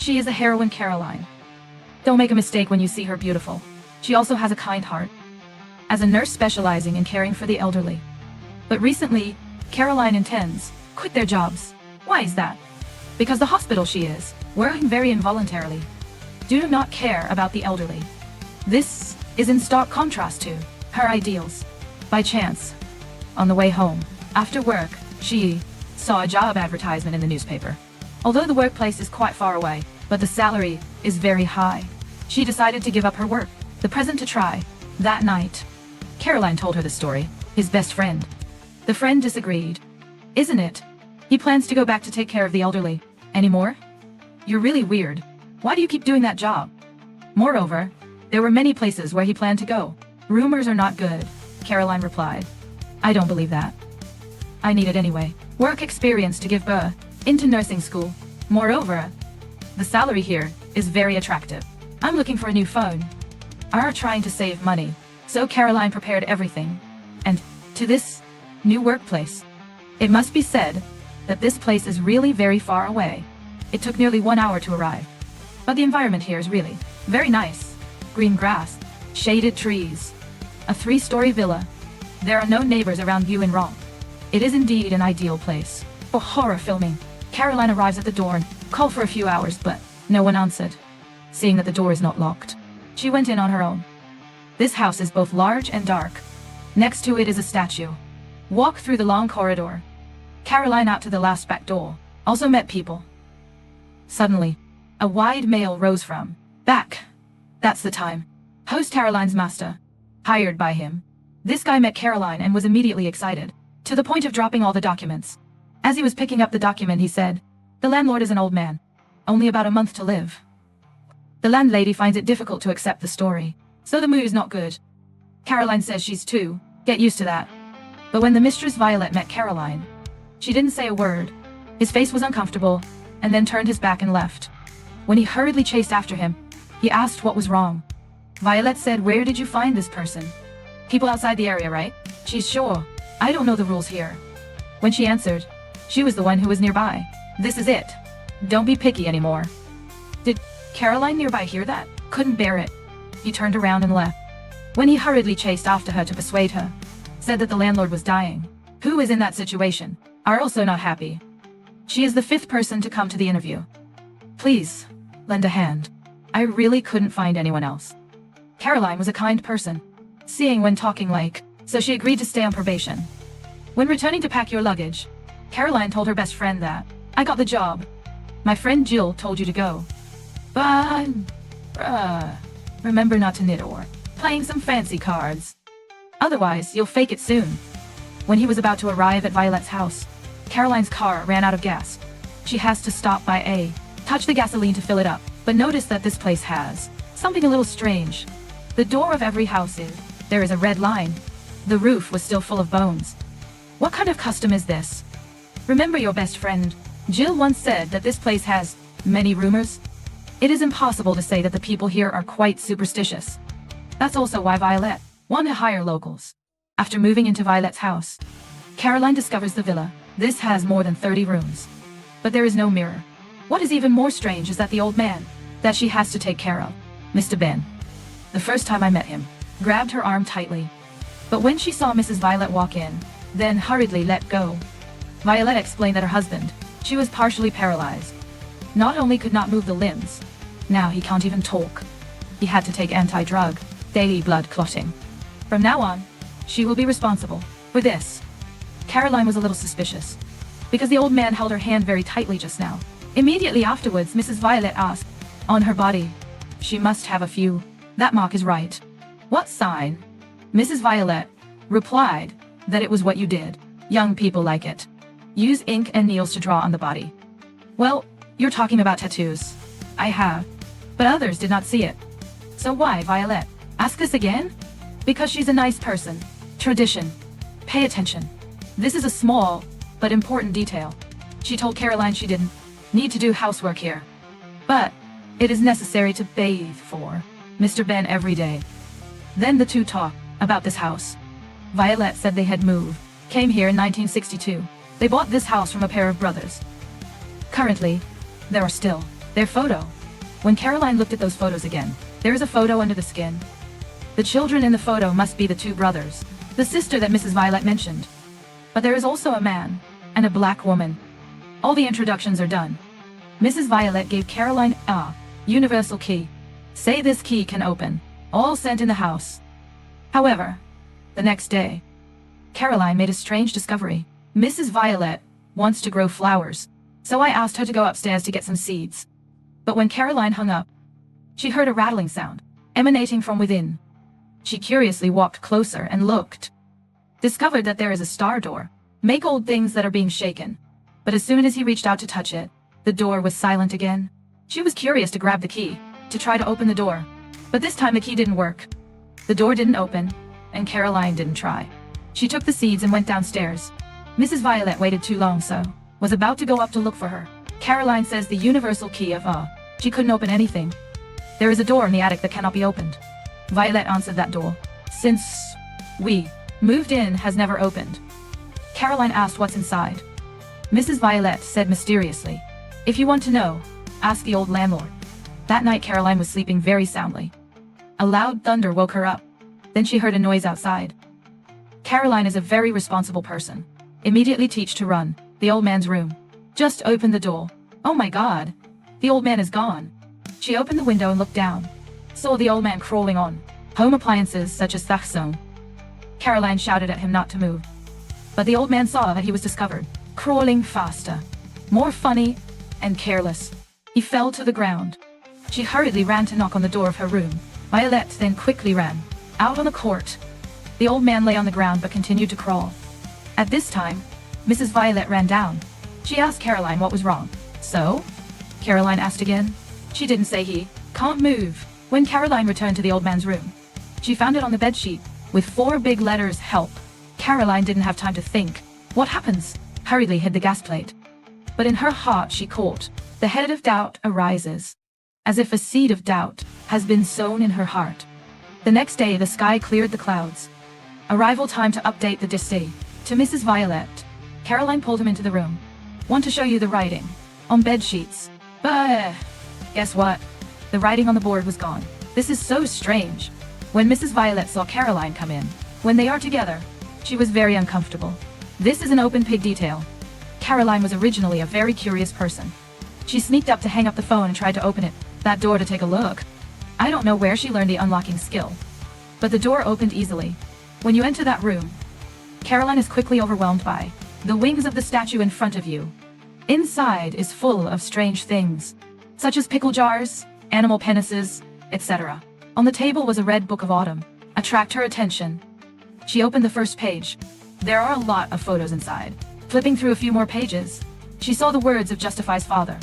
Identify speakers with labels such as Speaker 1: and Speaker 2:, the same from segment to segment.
Speaker 1: She is a heroine, Caroline. Don't make a mistake when you see her beautiful. She also has a kind heart. As a nurse specializing in caring for the elderly. But recently, Caroline intends quit their jobs. Why is that? Because the hospital she is working very involuntarily. Do not care about the elderly. This is in stark contrast to her ideals. By chance, on the way home, after work, she saw a job advertisement in the newspaper. Although the workplace is quite far away, but the salary is very high, she decided to give up her work, the present to try. That night, Caroline told her the story, his best friend. The friend disagreed. Isn't it? He plans to go back to take care of the elderly. Anymore? You're really weird. Why do you keep doing that job? Moreover, there were many places where he planned to go. Rumors are not good, Caroline replied. I don't believe that. I need it anyway. Work experience to give birth into nursing school. Moreover, the salary here is very attractive. I'm looking for a new phone. Are trying to save money. So Caroline prepared everything. And to this new workplace. It must be said that this place is really very far away. It took nearly 1 hour to arrive. But the environment here is really very nice. Green grass, shaded trees, a 3-story villa. There are no neighbors around you in wrong. It is indeed an ideal place for horror filming. Caroline arrives at the door and called for a few hours, but no one answered. Seeing that the door is not locked, she went in on her own. This house is both large and dark. Next to it is a statue. Walk through the long corridor. Caroline out to the last back door. Also met people. Suddenly, a wide male rose from back. That's the time. Host Caroline's master. Hired by him. This guy met Caroline and was immediately excited, to the point of dropping all the documents. As he was picking up the document, he said, "The landlord is an old man. Only about a month to live." The landlady finds it difficult to accept the story, so the mood is not good. Caroline says she's too, get used to that. But when the mistress Violet met Caroline, she didn't say a word. His face was uncomfortable, and then turned his back and left. When he hurriedly chased after him, he asked what was wrong. Violet said, "Where did you find this person?" "People outside the area, right?" She's sure. "I don't know the rules here." When she answered, she was the one who was nearby. "This is it. Don't be picky anymore." Did Caroline nearby hear that? Couldn't bear it. He turned around and left. When he hurriedly chased after her to persuade her, said that the landlord was dying, who is in that situation, are also not happy. She is the 5th person to come to the interview. Please, lend a hand. I really couldn't find anyone else. Caroline was a kind person, seeing when talking like, so she agreed to stay on probation. When returning to pack your luggage, Caroline told her best friend that, "I got the job. My friend Jill told you to go. But, remember not to knit or playing some fancy cards. Otherwise, you'll fake it soon." When he was about to arrive at Violet's house, Caroline's car ran out of gas. She has to stop by touch the gasoline to fill it up, but notice that this place has something a little strange. The door of every house there is a red line. The roof was still full of bones. What kind of custom is this? Remember your best friend, Jill once said that this place has many rumors? It is impossible to say that the people here are quite superstitious. That's also why Violet wanted to hire locals. After moving into Violet's house, Caroline discovers the villa. This has more than 30 rooms. But there is no mirror. What is even more strange is that the old man that she has to take care of, Mr. Ben. The first time I met him, grabbed her arm tightly. But when she saw Mrs. Violet walk in, then hurriedly let go. Violet explained that her husband, she was partially paralyzed. Not only could not move the limbs, now he can't even talk. He had to take anti-drug, daily blood clotting. From now on, she will be responsible for this. Caroline was a little suspicious, because the old man held her hand very tightly just now. Immediately afterwards, Mrs. Violet asked, "On her body, she must have a few. That mark is right." "What sign?" Mrs. Violet replied that it was what you did. Young people like it. Use ink and needles to draw on the body. Well, you're talking about tattoos. I have. But others did not see it. So why, Violet? Ask us again? Because she's a nice person. Tradition. Pay attention. This is a small, but important detail. She told Caroline she didn't need to do housework here. But it is necessary to bathe for Mr. Ben every day. Then the two talked about this house. Violet said they had moved, came here in 1962. They bought this house from a pair of brothers. Currently, there are still Their photo. When Caroline looked at those photos again, there is a photo under the skin. The children in the photo must be the two brothers, the sister that Mrs. Violet mentioned. But there is also a man, and a black woman. All the introductions are done. Mrs. Violet gave Caroline a universal key. Say this key can open all scent in the house. However, the next day, Caroline made a strange discovery. Mrs. Violet wants to grow flowers, so I asked her to go upstairs to get some seeds. But when Caroline hung up, she heard a rattling sound emanating from within. She curiously walked closer and looked. Discovered that there is a star door. Make old things that are being shaken. But as soon as he reached out to touch it, the door was silent again. She was curious to grab the key, to try to open the door. But this time the key didn't work. The door didn't open, and Caroline didn't try. She took the seeds and went downstairs. Mrs. Violet waited too long, so was about to go up to look for her. Caroline says the universal key of she couldn't open anything. There is a door in the attic that cannot be opened. Violet answered that door, since we moved in, has never opened. Caroline asked what's inside. Mrs. Violet said mysteriously, if you want to know, ask the old landlord. That night Caroline was sleeping very soundly. A loud thunder woke her up. Then she heard a noise outside. Caroline is a very responsible person. Immediately teach to run. The old man's room. Just open the door. Oh my God. The old man is gone. She opened the window and looked down. Saw the old man crawling on home appliances such as thachzone. Caroline shouted at him not to move. But the old man saw that he was discovered, crawling faster, more funny, and careless. He fell to the ground. She hurriedly ran to knock on the door of her room. Violet then quickly ran out on the court. The old man lay on the ground but continued to crawl. At this time, Mrs. Violet ran down. She asked Caroline what was wrong. So? Caroline asked again. She didn't say he can't move. When Caroline returned to the old man's room, she found it on the bedsheet with 4 big letters, help. Caroline didn't have time to think. What happens? Hurriedly hid the gas plate. But in her heart she caught, the head of doubt arises. As if a seed of doubt has been sown in her heart. The next day the sky cleared the clouds. Arrival time to update the DC. To Mrs. Violet. Caroline pulled him into the room. Want to show you the writing. On bed sheets. But guess what? The writing on the board was gone. This is so strange. When Mrs. Violet saw Caroline come in, when they are together, she was very uncomfortable. This is an open pig detail. Caroline was originally a very curious person. She sneaked up to hang up the phone and tried to open that door to take a look. I don't know where she learned the unlocking skill. But the door opened easily. When you enter that room, Caroline is quickly overwhelmed by the wings of the statue in front of you. Inside is full of strange things, such as pickle jars, animal penises, etc. On the table was a red book of autumn. Attract her attention. She opened the first page. There are a lot of photos inside. Flipping through a few more pages, she saw the words of Justify's father,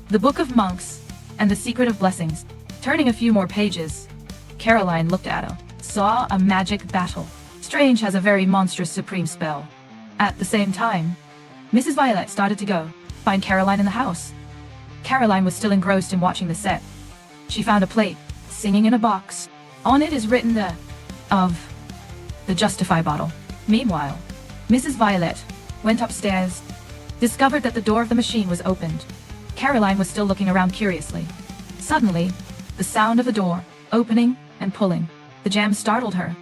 Speaker 1: the Book of Monks, and the Secret of Blessings. Turning a few more pages, Caroline looked at her, saw a magic battle. Strange has a very monstrous supreme spell. At the same time, Mrs. Violet started to go find Caroline in the house. Caroline was still engrossed in watching the set. She found a plate, singing in a box. On it is written the Justify bottle. Meanwhile, Mrs. Violet went upstairs, discovered that the door of the machine was opened. Caroline was still looking around curiously. Suddenly, the sound of the door opening and pulling. The jam startled her.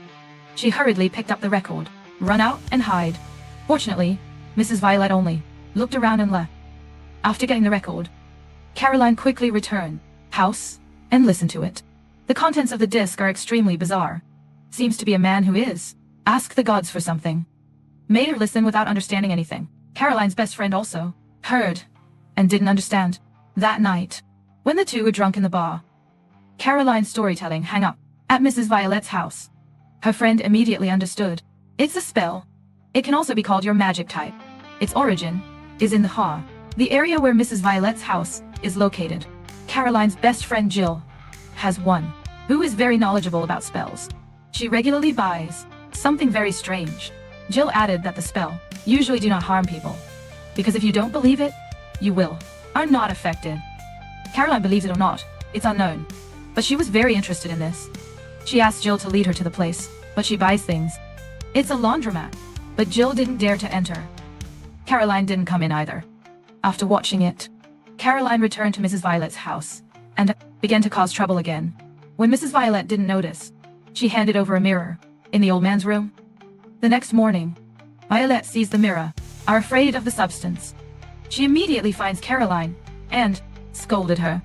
Speaker 1: She hurriedly picked up the record, run out and hide. Fortunately, Mrs. Violet only looked around and left. After getting the record, Caroline quickly returned house and listened to it. The contents of the disc are extremely bizarre. Seems to be a man who is ask the gods for something. Made her listen without understanding anything. Caroline's best friend also heard and didn't understand. That night, when the two were drunk in the bar, Caroline's storytelling hung up at Mrs. Violet's house. Her friend immediately understood. It's a spell. It can also be called your magic type. Its origin is in the Ha, the area where Mrs. Violet's house is located. Caroline's best friend Jill has one who is very knowledgeable about spells. She regularly buys something very strange. Jill added that the spell usually do not harm people, because if you don't believe it, you are not affected. Caroline believes it or not, it's unknown. But she was very interested in this. She asked Jill to lead her to the place, but she buys things. It's a laundromat, but Jill didn't dare to enter. Caroline didn't come in either. After watching it, Caroline returned to Mrs. Violet's house and began to cause trouble again. When Mrs. Violet didn't notice, she handed over a mirror in the old man's room. The next morning, Violet sees the mirror, are afraid of the substance. She immediately finds Caroline and scolded her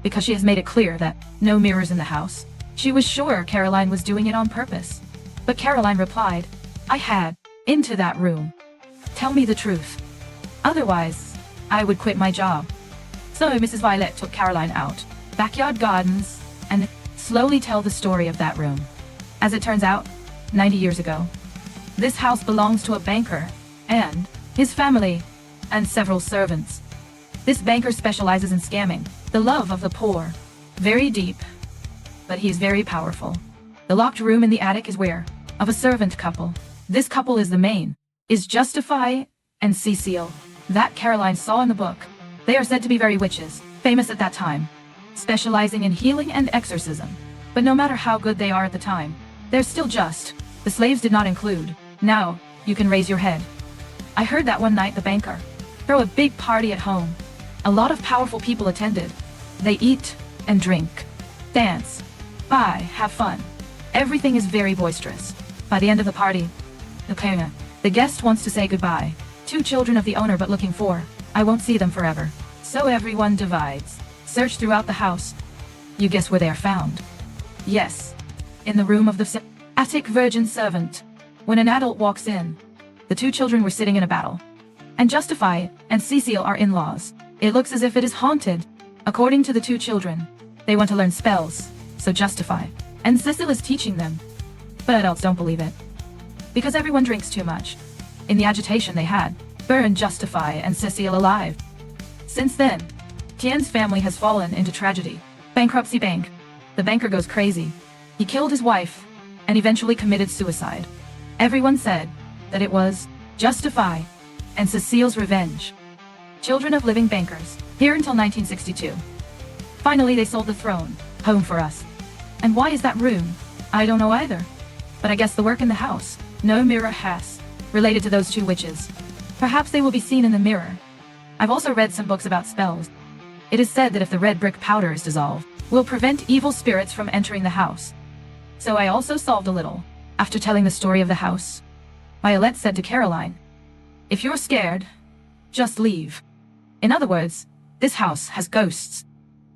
Speaker 1: because she has made it clear that no mirrors in the house. She was sure Caroline was doing it on purpose. But Caroline replied, "I had into that room. Tell me the truth. Otherwise, I would quit my job." So Mrs. Violet took Caroline out, backyard gardens, and slowly tell the story of that room. As it turns out, 90 years ago, this house belongs to a banker and his family and several servants. This banker specializes in scamming the love of the poor. Very deep, but he's very powerful. The locked room in the attic is where of a servant couple. This couple is the main, is Justify and Cecile, that Caroline saw in the book. They are said to be very witches, famous at that time, specializing in healing and exorcism. But no matter how good they are at the time, they're still just. The slaves did not include. Now, you can raise your head. I heard that one night the banker throw a big party at home. A lot of powerful people attended. They eat and drink, dance, buy, have fun. Everything is very boisterous. By the end of the party, the guest wants to say goodbye. 2 children of the owner but looking for, I won't see them forever. So everyone divides. Search throughout the house. You guess where they are found? Yes, in the room of the attic virgin servant. When an adult walks in, the 2 children were sitting in a battle. And Justify and Cecile are in-laws. It looks as if it is haunted. According to the 2 children, they want to learn spells, so Justify and Cecile is teaching them. But adults don't believe it, because everyone drinks too much. In the agitation they had, burned Justify and Cecile alive. Since then, Tien's family has fallen into tragedy. Bankruptcy bank. The banker goes crazy. He killed his wife and eventually committed suicide. Everyone said that it was Justify and Cecile's revenge. Children of living bankers, here until 1962. Finally they sold the throne, home for us. And why is that room? I don't know either. But I guess the work in the house, no mirror has, related to those 2 witches. Perhaps they will be seen in the mirror. I've also read some books about spells. It is said that if the red brick powder is dissolved, will prevent evil spirits from entering the house. So I also solved a little. After telling the story of the house, Violet said to Caroline, "If you're scared, just leave." In other words, this house has ghosts.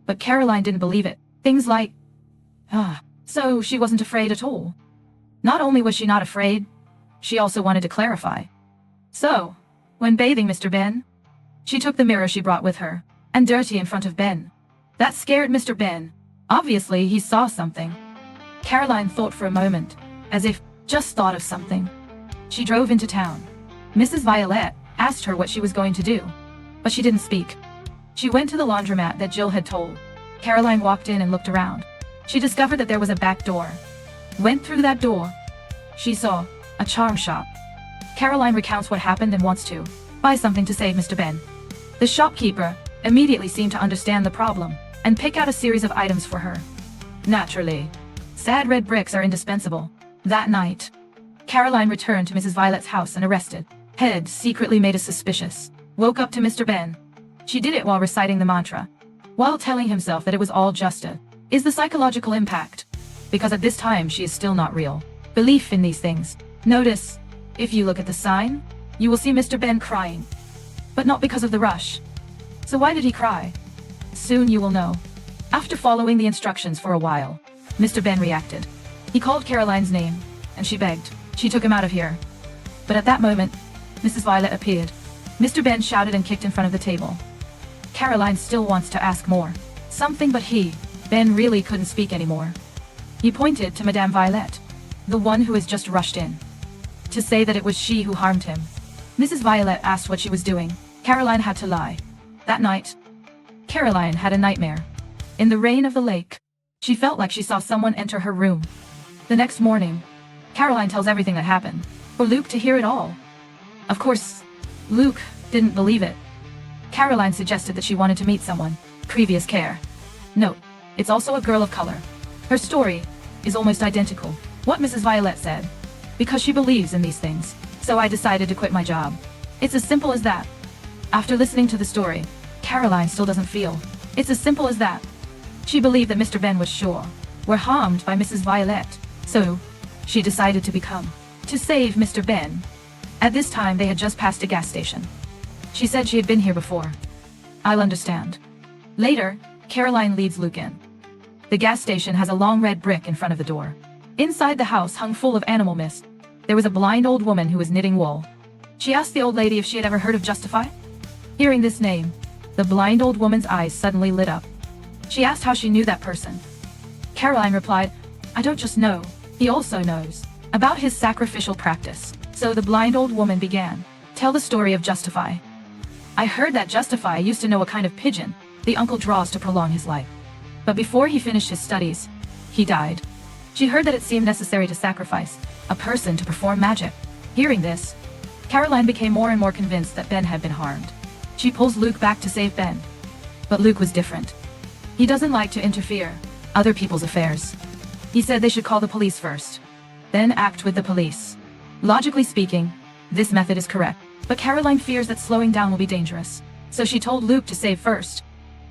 Speaker 1: But Caroline didn't believe it. Things like, so she wasn't afraid at all. Not only was she not afraid, she also wanted to clarify. So, when bathing Mr. Ben, she took the mirror she brought with her, and dirty in front of Ben. That scared Mr. Ben. Obviously, he saw something. Caroline thought for a moment, as if just thought of something. She drove into town. Mrs. Violet asked her what she was going to do, but she didn't speak. She went to the laundromat that Jill had told. Caroline walked in and looked around. She discovered that there was a back door. Went through that door. She saw a charm shop. Caroline recounts what happened and wants to buy something to save Mr. Ben. The shopkeeper immediately seemed to understand the problem and pick out a series of items for her. Naturally, sad red bricks are indispensable. That night, Caroline returned to Mrs. Violet's house and arrested. Head secretly made us suspicious. Woke up to Mr. Ben. She did it while reciting the mantra, while telling himself that it was all just is the psychological impact. Because at this time she is still not real. Belief in these things. Notice, if you look at the sign, you will see Mr. Ben crying. But not because of the rush. So why did he cry? Soon you will know. After following the instructions for a while, Mr. Ben reacted. He called Caroline's name, and she begged. She took him out of here. But at that moment, Mrs. Violet appeared. Mr. Ben shouted and kicked in front of the table. Caroline still wants to ask more. Something, but Ben really couldn't speak anymore. He pointed to Madame Violet, the one who has just rushed in, to say that it was she who harmed him. Mrs. Violet asked what she was doing. Caroline had to lie. That night, Caroline had a nightmare. In the rain of the lake, she felt like she saw someone enter her room. The next morning, Caroline tells everything that happened, for Luke to hear it all. Of course, Luke didn't believe it. Caroline suggested that she wanted to meet someone. Previous care. Note, it's also a girl of color. Her story is almost identical. What Mrs. Violet said. Because she believes in these things. So I decided to quit my job. It's as simple as that. After listening to the story, Caroline still doesn't feel. It's as simple as that. She believed that Mr. Ben was sure were harmed by Mrs. Violet, so she decided to save Mr. Ben. At this time they had just passed a gas station. She said she had been here before. I'll understand. Later, Caroline leads Luke in. The gas station has a long red brick in front of the door. Inside the house hung full of animal mist. There was a blind old woman who was knitting wool. She asked the old lady if she had ever heard of Justify. Hearing this name, the blind old woman's eyes suddenly lit up. She asked how she knew that person. Caroline replied, I don't just know, he also knows about his sacrificial practice. So the blind old woman began, tell the story of Justify. I heard that Justify used to know a kind of pigeon the uncle draws to prolong his life. But before he finished his studies, he died. She heard that it seemed necessary to sacrifice a person to perform magic. Hearing this, Caroline became more and more convinced that Ben had been harmed. She pulls Luke back to save Ben. But Luke was different. He doesn't like to interfere other people's affairs. He said they should call the police first, then act with the police. Logically speaking, this method is correct, but Caroline fears that slowing down will be dangerous. So she told Luke to save first,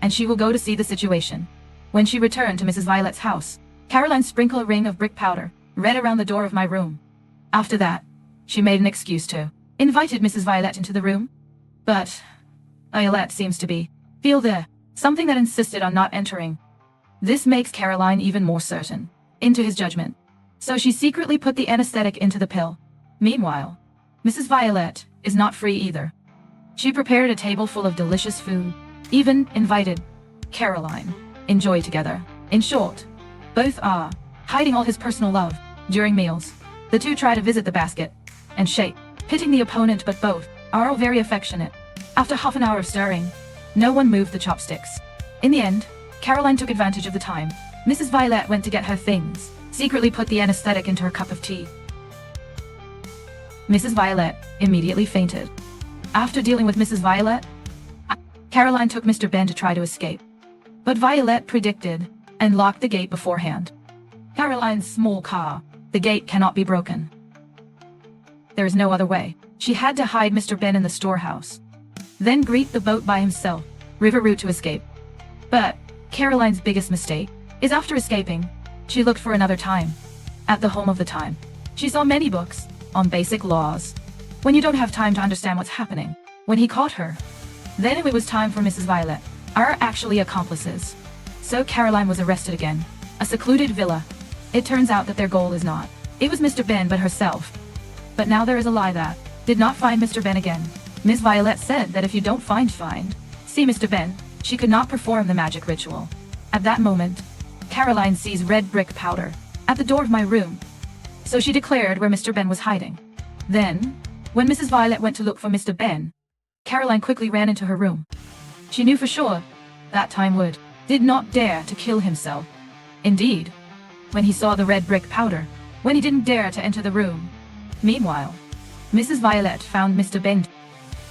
Speaker 1: and she will go to see the situation. When she returned to Mrs. Violet's house, Caroline sprinkled a ring of brick powder, red around the door of my room. After that, she made an excuse to invited Mrs. Violet into the room. But Violet seems to feel there, something that insisted on not entering. This makes Caroline even more certain into his judgment. So she secretly put the anesthetic into the pill. Meanwhile, Mrs. Violet is not free either. She prepared a table full of delicious food, even invited Caroline enjoy together. In short, both are hiding all his personal love during meals. The two try to visit the basket and shake, pitting the opponent, but both are all very affectionate. After half an hour of stirring, no one moved the chopsticks. In the end, Caroline took advantage of the time. Mrs. Violet went to get her things, secretly put the anesthetic into her cup of tea. Mrs. Violet immediately fainted. After dealing with Mrs. Violet, Caroline took Mr. Ben to try to escape. But Violet predicted and locked the gate beforehand. Caroline's small car, the gate cannot be broken. There is no other way. She had to hide Mr. Ben in the storehouse, then greet the boat by himself, river route to escape. But Caroline's biggest mistake is after escaping, she looked for another time. At the home of the time, she saw many books on basic laws. When you don't have time to understand what's happening, when he caught her, then it was time for Mrs. Violet, are actually accomplices. So Caroline was arrested again, a secluded villa. It turns out that their goal is not, it was Mr. Ben but herself. But now there is a lie that did not find Mr. Ben again. Miss Violet said that if you don't see Mr. Ben, she could not perform the magic ritual. At that moment, Caroline sees red brick powder at the door of my room. So she declared where Mr. Ben was hiding. Then, when Mrs. Violet went to look for Mr. Ben, Caroline quickly ran into her room. She knew for sure that time Wood did not dare to kill himself. Indeed, when he saw the red brick powder, when he didn't dare to enter the room. Meanwhile, Mrs. Violet found Mr. Ben.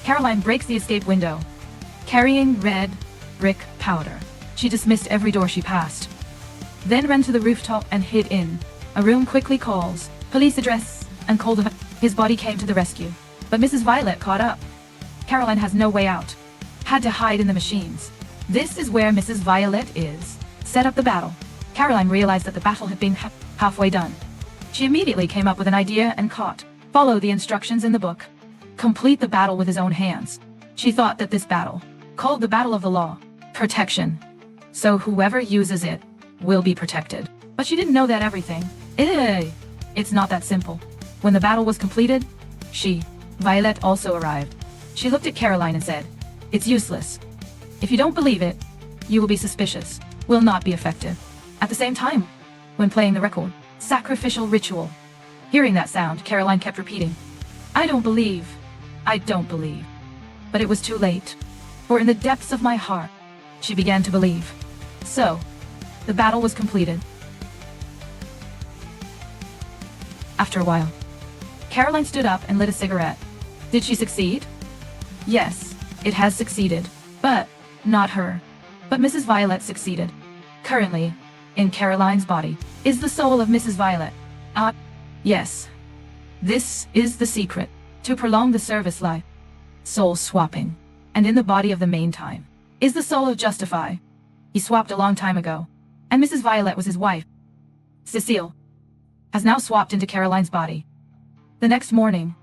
Speaker 1: Caroline breaks the escape window, carrying red brick powder. She dismissed every door she passed, then ran to the rooftop and hid in a room. Quickly calls police address and called him. His body came to the rescue, but Mrs. Violet caught up. Caroline has no way out, had to hide in the machines. This is where Mrs. Violet is. Set up the battle. Caroline realized that the battle had been halfway done. She immediately came up with an idea and follow the instructions in the book. Complete the battle with his own hands. She thought that this battle, called the Battle of the Law, protection. So whoever uses it will be protected. But she didn't know that everything. It's not that simple. When the battle was completed, Violet also arrived. She looked at Caroline and said, "It's useless. If you don't believe it, you will be suspicious, will not be effective." At the same time, when playing the record, sacrificial ritual. Hearing that sound, Caroline kept repeating, I don't believe. But it was too late. For in the depths of my heart, she began to believe. So, the battle was completed. After a while, Caroline stood up and lit a cigarette. Did she succeed? Yes, it has succeeded. But, not her. But Mrs. Violet succeeded. Currently, in Caroline's body, is the soul of Mrs. Violet. Yes. This is the secret, to prolong the service life. Soul swapping. And in the body of the main time, is the soul of Justify. He swapped a long time ago, and Mrs. Violet was his wife. Cecile has now swapped into Caroline's body. The next morning,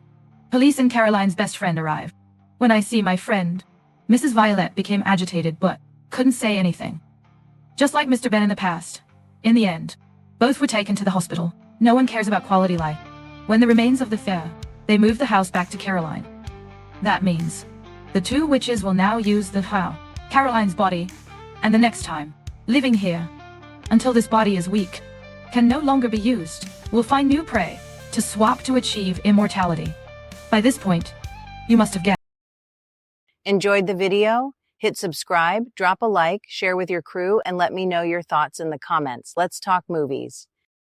Speaker 1: police and Caroline's best friend arrive. When I see my friend, Mrs. Violet became agitated but couldn't say anything. Just like Mr. Ben in the past. In the end, both were taken to the hospital. No one cares about quality life. When the remains of the fair, they move the house back to Caroline. That means the two witches will now use Caroline's body, and the next time, living here, until this body is weak, can no longer be used, will find new prey to swap to achieve immortality. By this point, you must have guessed.
Speaker 2: Enjoyed the video? Hit subscribe, drop a like, share with your crew, and let me know your thoughts in the comments. Let's talk movies.